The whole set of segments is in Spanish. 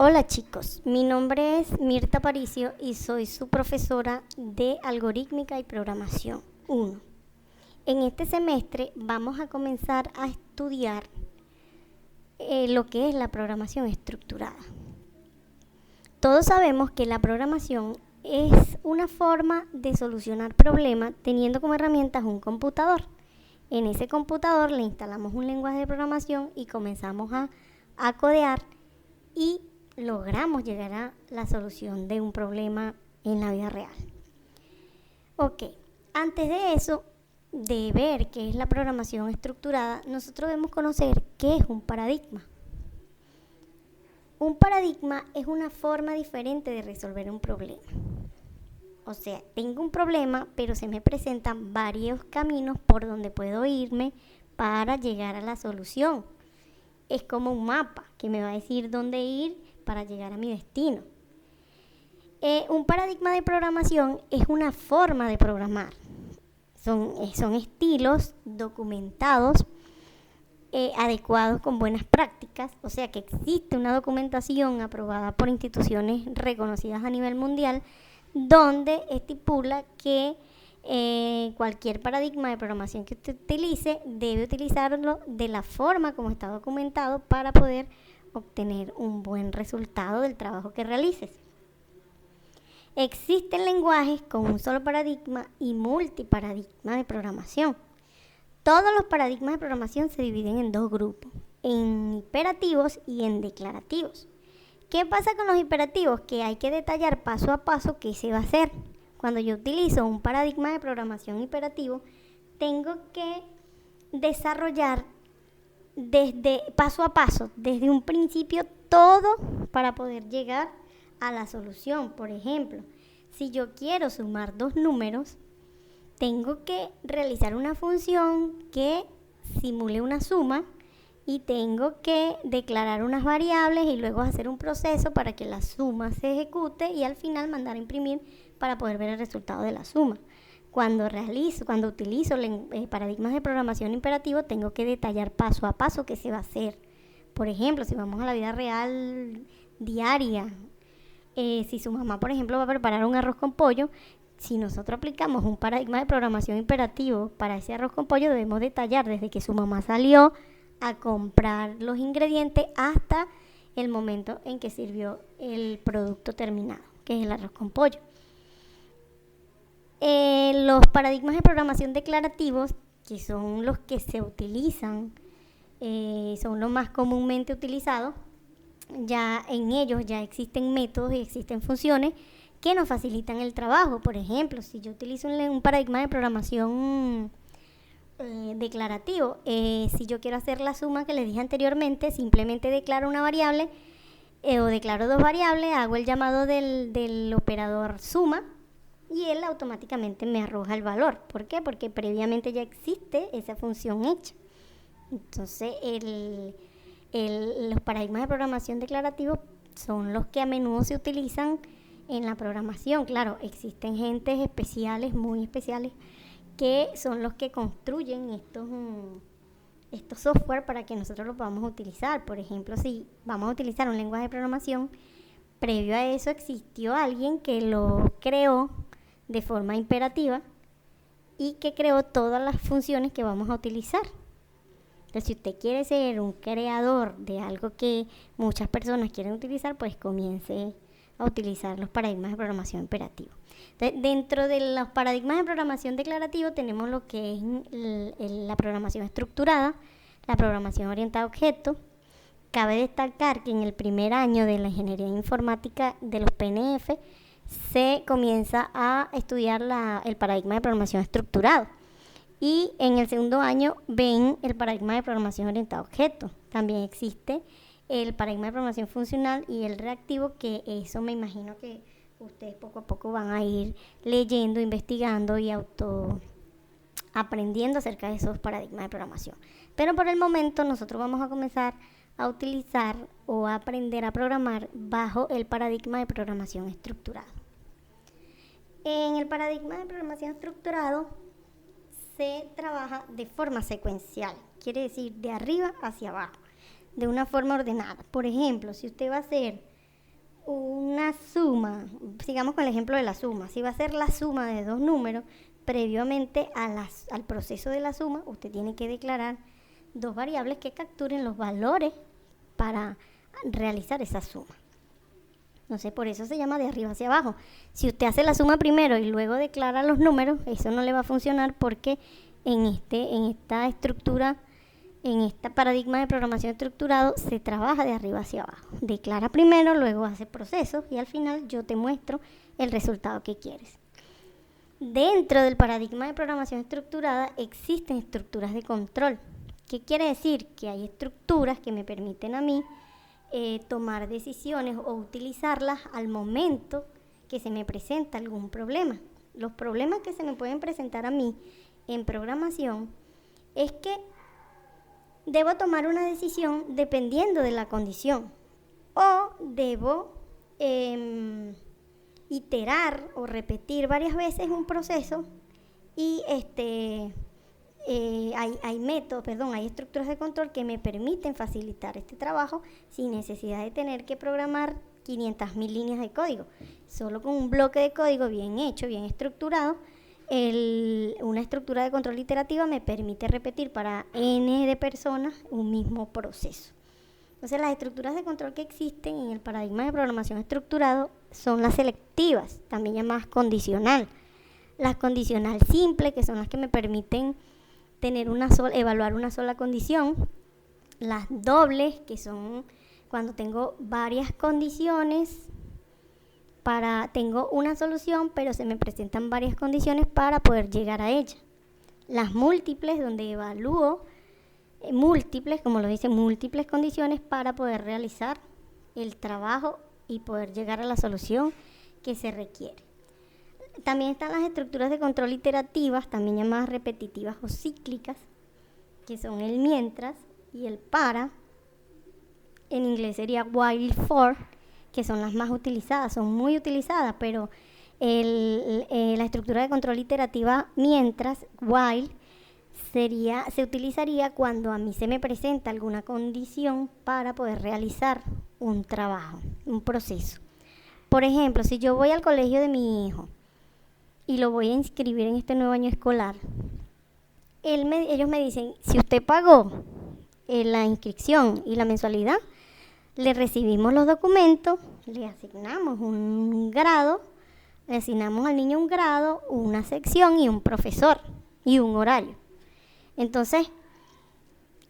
Hola chicos, mi nombre es Mirta Paricio y soy su profesora de Algorítmica y Programación 1. En este semestre vamos a comenzar a estudiar lo que es la programación estructurada. Todos sabemos que la programación es una forma de solucionar problemas teniendo como herramientas un computador. En ese computador le instalamos un lenguaje de programación y comenzamos a codear y logramos llegar a la solución de un problema en la vida real. Ok, antes de eso, de ver qué es la programación estructurada, nosotros debemos conocer qué es un paradigma. Un paradigma es una forma diferente de resolver un problema. O sea, tengo un problema, pero se me presentan varios caminos por donde puedo irme para llegar a la solución. Es como un mapa que me va a decir dónde ir para llegar a mi destino. Un paradigma de programación es una forma de programar. Son estilos documentados, adecuados con buenas prácticas, o sea que existe una documentación aprobada por instituciones reconocidas a nivel mundial donde estipula que cualquier paradigma de programación que usted utilice debe utilizarlo de la forma como está documentado para poder obtener un buen resultado del trabajo que realices. Existen lenguajes con un solo paradigma y multiparadigma de programación. Todos los paradigmas de programación se dividen en dos grupos, en imperativos y en declarativos. ¿Qué pasa con los imperativos? Que hay que detallar paso a paso qué se va a hacer. Cuando yo utilizo un paradigma de programación imperativo, tengo que desarrollar desde paso a paso, desde un principio, todo para poder llegar a la solución. Por ejemplo, si yo quiero sumar dos números, tengo que realizar una función que simule una suma y tengo que declarar unas variables y luego hacer un proceso para que la suma se ejecute y al final mandar a imprimir para poder ver el resultado de la suma. Cuando utilizo paradigmas de programación imperativo, tengo que detallar paso a paso qué se va a hacer. Por ejemplo, si vamos a la vida real diaria, si su mamá, por ejemplo, va a preparar un arroz con pollo, si nosotros aplicamos un paradigma de programación imperativo para ese arroz con pollo, debemos detallar desde que su mamá salió a comprar los ingredientes hasta el momento en que sirvió el producto terminado, que es el arroz con pollo. Los paradigmas de programación declarativos, que son los que se utilizan, son los más comúnmente utilizados. Ya en ellos ya existen métodos y existen funciones que nos facilitan el trabajo. Por ejemplo, si yo utilizo un paradigma de programación declarativo, si yo quiero hacer la suma que les dije anteriormente, simplemente declaro una variable o declaro dos variables, hago el llamado del operador suma y él automáticamente me arroja el valor. ¿Por qué? Porque previamente ya existe esa función hecha. Entonces, los paradigmas de programación declarativos son los que a menudo se utilizan en la programación. Claro, existen gentes especiales, muy especiales, que son los que construyen estos software para que nosotros lo podamos utilizar. Por ejemplo, si vamos a utilizar un lenguaje de programación, previo a eso existió alguien que lo creó de forma imperativa y que creó todas las funciones que vamos a utilizar. Entonces, si usted quiere ser un creador de algo que muchas personas quieren utilizar, pues comience a utilizar los paradigmas de programación imperativo. Entonces, dentro de los paradigmas de programación declarativo tenemos lo que es la programación estructurada, la programación orientada a objetos. Cabe destacar que en el primer año de la ingeniería informática de los PNF se comienza a estudiar el paradigma de programación estructurado. Y en el segundo año ven el paradigma de programación orientada a objetos. También existe el paradigma de programación funcional y el reactivo, que eso me imagino que ustedes poco a poco van a ir leyendo, investigando y aprendiendo acerca de esos paradigmas de programación. Pero por el momento nosotros vamos a comenzar a utilizar o a aprender a programar bajo el paradigma de programación estructurado. En el paradigma de programación estructurado se trabaja de forma secuencial, quiere decir de arriba hacia abajo, de una forma ordenada. Por ejemplo, si usted va a hacer una suma, sigamos con el ejemplo de la suma, si va a ser la suma de dos números, previamente al proceso de la suma, usted tiene que declarar dos variables que capturen los valores para realizar esa suma. Entonces, por eso se llama de arriba hacia abajo. Si usted hace la suma primero y luego declara los números, eso no le va a funcionar porque en esta estructura, en este paradigma de programación estructurado, se trabaja de arriba hacia abajo. Declara primero, luego hace procesos y al final yo te muestro el resultado que quieres. Dentro del paradigma de programación estructurada existen estructuras de control. ¿Qué quiere decir? Que hay estructuras que me permiten a mí tomar decisiones o utilizarlas al momento que se me presenta algún problema. Los problemas que se me pueden presentar a mí en programación es que debo tomar una decisión dependiendo de la condición o debo iterar o repetir varias veces un proceso y hay estructuras de control que me permiten facilitar este trabajo sin necesidad de tener que programar 500.000 líneas de código. Solo con un bloque de código bien hecho, bien estructurado, una estructura de control iterativa me permite repetir para N de personas un mismo proceso. Entonces, las estructuras de control que existen en el paradigma de programación estructurado son las selectivas, también llamadas condicional. Las condicional simple, que son las que me permiten evaluar una sola condición. Las dobles, que son cuando tengo varias condiciones, tengo una solución, pero se me presentan varias condiciones para poder llegar a ella. Las múltiples, donde evalúo múltiples condiciones para poder realizar el trabajo y poder llegar a la solución que se requiere. También están las estructuras de control iterativas, también llamadas repetitivas o cíclicas, que son el mientras y el para. En inglés sería while for, que son las más utilizadas, son muy utilizadas, pero la estructura de control iterativa mientras, while, se utilizaría cuando a mí se me presenta alguna condición para poder realizar un trabajo, un proceso. Por ejemplo, si yo voy al colegio de mi hijo y lo voy a inscribir en este nuevo año escolar, ellos me dicen, si usted pagó la inscripción y la mensualidad, le recibimos los documentos, le asignamos un grado, le asignamos al niño un grado, una sección y un profesor y un horario. Entonces,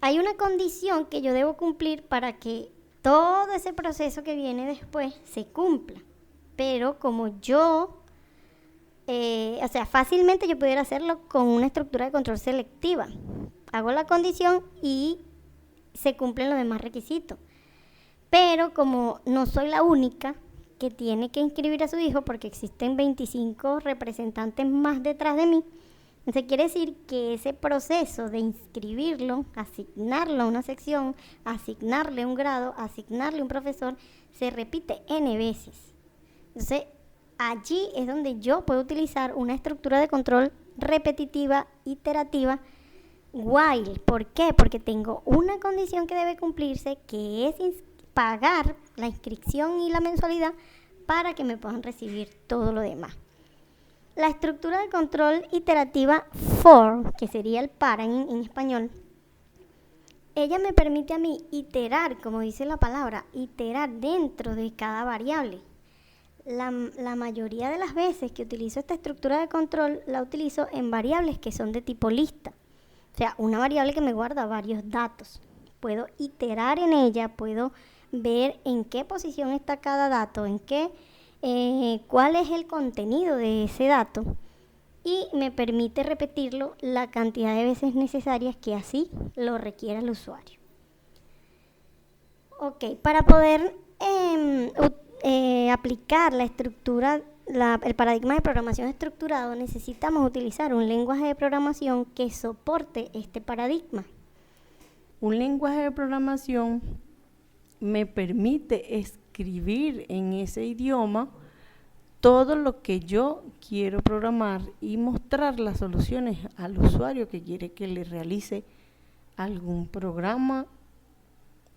hay una condición que yo debo cumplir para que todo ese proceso que viene después se cumpla. Pero como fácilmente yo pudiera hacerlo con una estructura de control selectiva. Hago la condición y se cumplen los demás requisitos. Pero como no soy la única que tiene que inscribir a su hijo, porque existen 25 representantes más detrás de mí, entonces quiere decir que ese proceso de inscribirlo, asignarlo a una sección, asignarle un grado, asignarle un profesor, se repite N veces. Entonces, allí es donde yo puedo utilizar una estructura de control repetitiva, iterativa, while. ¿Por qué? Porque tengo una condición que debe cumplirse, que es pagar la inscripción y la mensualidad para que me puedan recibir todo lo demás. La estructura de control iterativa for, que sería el para en español, ella me permite a mí iterar, como dice la palabra, iterar dentro de cada variable. La mayoría de las veces que utilizo esta estructura de control, la utilizo en variables que son de tipo lista. O sea, una variable que me guarda varios datos. Puedo iterar en ella, puedo ver en qué posición está cada dato, cuál es el contenido de ese dato y me permite repetirlo la cantidad de veces necesarias que así lo requiera el usuario. Ok, para poder aplicar la estructura, el paradigma de programación estructurado, necesitamos utilizar un lenguaje de programación que soporte este paradigma. Un lenguaje de programación me permite escribir en ese idioma todo lo que yo quiero programar y mostrar las soluciones al usuario que quiere que le realice algún programa,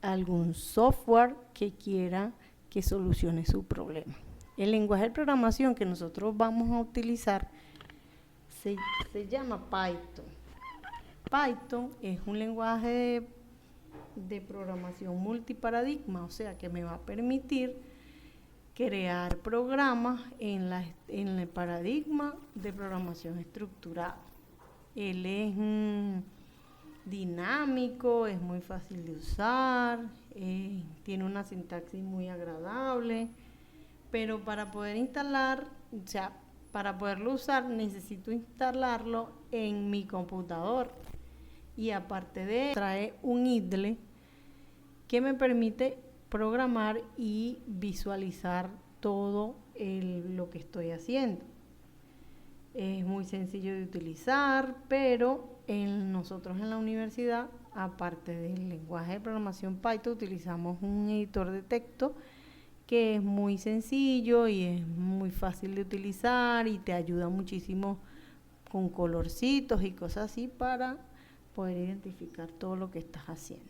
algún software que quiera que solucione su problema. El lenguaje de programación que nosotros vamos a utilizar se llama Python. Python es un lenguaje de programación multiparadigma, o sea que me va a permitir crear programas en el paradigma de programación estructurada. Él es dinámico, es muy fácil de usar, tiene una sintaxis muy agradable, pero para poder instalar, o sea, para poderlo usar necesito instalarlo en mi computador, y aparte de eso trae un IDLE que me permite programar y visualizar todo lo que estoy haciendo. Es muy sencillo de utilizar, pero nosotros en la universidad, aparte del lenguaje de programación Python, utilizamos un editor de texto que es muy sencillo y es muy fácil de utilizar y te ayuda muchísimo con colorcitos y cosas así para poder identificar todo lo que estás haciendo.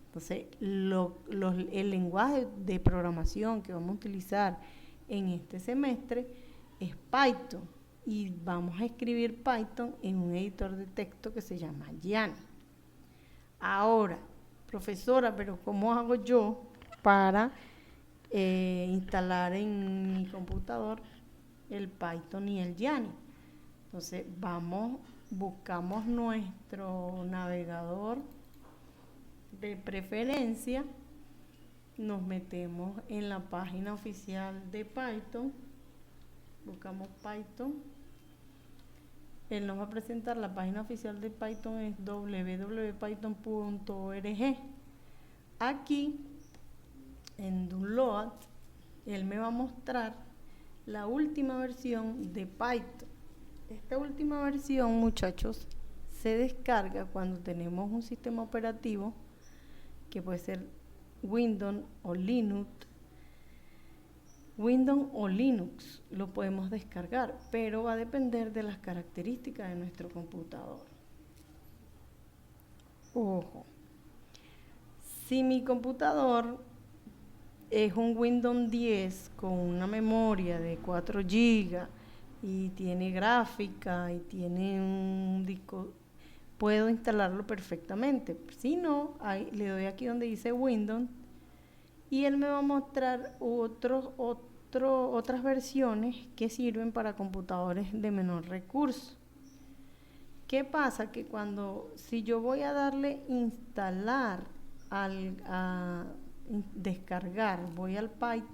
Entonces, el lenguaje de programación que vamos a utilizar en este semestre es Python, y vamos a escribir Python en un editor de texto que se llama Yanni. Ahora, profesora, pero ¿cómo hago yo para instalar en mi computador el Python y el Yanni? Entonces, buscamos nuestro navegador de preferencia, nos metemos en la página oficial de Python, buscamos Python, él nos va a presentar la página oficial de Python, es www.python.org. Aquí en Download él me va a mostrar la última versión de Python. Esta última versión, muchachos, se descarga cuando tenemos un sistema operativo que puede ser Windows o Linux. Windows o Linux lo podemos descargar, pero va a depender de las características de nuestro computador. Ojo, si mi computador es un Windows 10 con una memoria de 4 GB y tiene gráfica y tiene un disco, puedo instalarlo perfectamente. Si no, le doy aquí donde dice Windows y él me va a mostrar otras versiones que sirven para computadores de menor recurso. ¿Qué pasa? Que si yo voy a darle instalar, a descargar, voy al Python